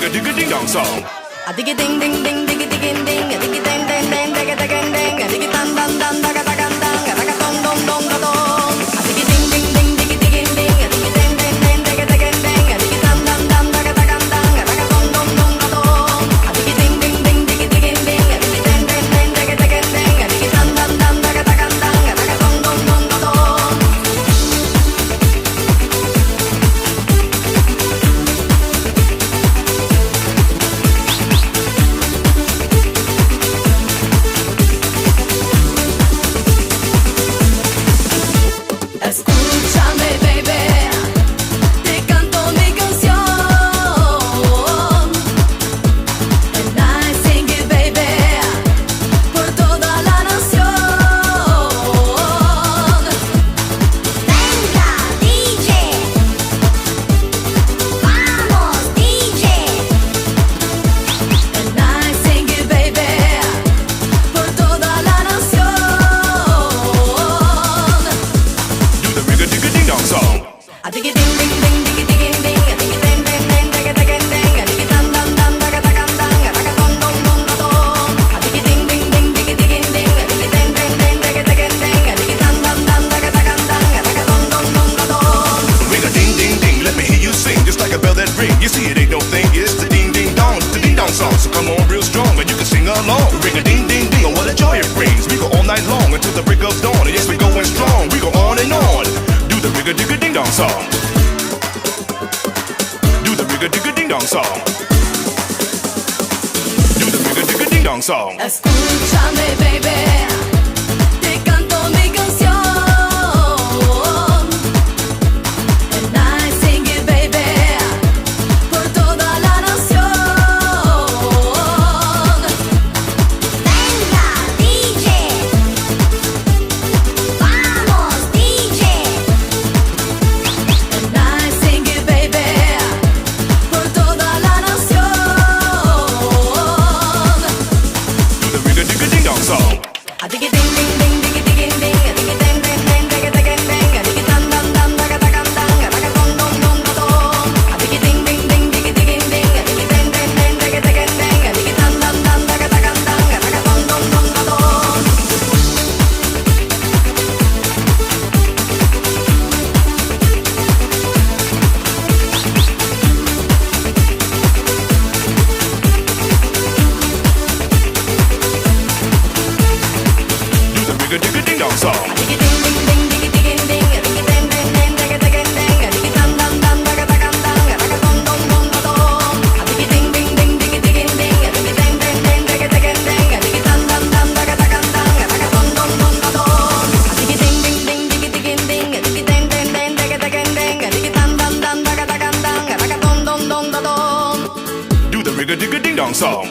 rigga digga ding dong song. A diggy ding ding ding diggy digging ding, a diggy ding ding ding diggy digging ding, a diggy dan dan dan daga daga dang, a daga dong dong dong da dong. A diggy ding ding ding diggy digging ding, a diggy ding ding ding diggy digging ding, a diggy dan dan dan daga daga dang, a daga dong dong dong da dong. A diggy ding ding ding diggy digging ding, a diggy ding ding ding diggy digging ding, a diggy dan dan dan daga daga dang, a daga dong dong dong da dong. Escúchame, baby, te canto mi canción. And I sing it, baby, por toda la nación. Venga, DJ. Vamos, DJ. And I sing it, baby, por toda la nación. Do the rigga digga ding dong song. A diggy ding ding ding diggy digging ding, a diggy ding ding ding diggy digging ding, a diggy dan dan dan daga daga dang, a daga dong dong dong da dong. A diggy ding ding ding diggy digging ding, a diggy ding ding ding diggy digging ding, a diggy dan dan dan daga daga dang, a daga dong dong dong da dong. Ring a ding ding ding, let me hear you sing just like a bell that ring. You see it ain't no thing, it's the ding ding dong, the ding dong song. So come on real strong and you can sing along. Ring a ding ding ding, oh what a joy it brings. We go all night long until the break of dawn. And yes, we going strong, we go on and on. Do the rigga digga ding dong song. Do the rigga digga ding dong song. Do the rigga digga ding dong song. Escúchame, baby, te canto mi canción. And I sing it, baby, por toda la nación. Venga, DJ. Vamos, DJ. And I sing it, baby, por toda la nación. Do the rigga digga ding dong song. A diggy ding ding ding diggy digging ding, a diggy ding ding ding diggy digging ding, a diggy dan dan dan daga daga dang, a daga dong dong dong da dong. A diggy ding ding ding diggy digging ding, a diggy ding ding ding diggy digging ding, a diggy dan dan dan daga daga dang, a daga dong dong dong da dong. Do the rigga digga ding dong song. Diggy ding ding ding diggy digging ding, a diggy ding ding ding diggy digging ding, a diggy dan dan dan daga daga dang, a daga dong dong dong da dong. A diggy ding ding ding diggy digging ding, a diggy ding ding ding diggy digging ding, a diggy dan dan dan daga daga dang, a daga dong dong dong da dong. A diggy ding ding ding diggy digging ding, a diggy ding ding ding diggy digging ding, a diggy dan dan dan daga daga dang, a daga dong dong dong da dong. Do the rigga digga ding dong song.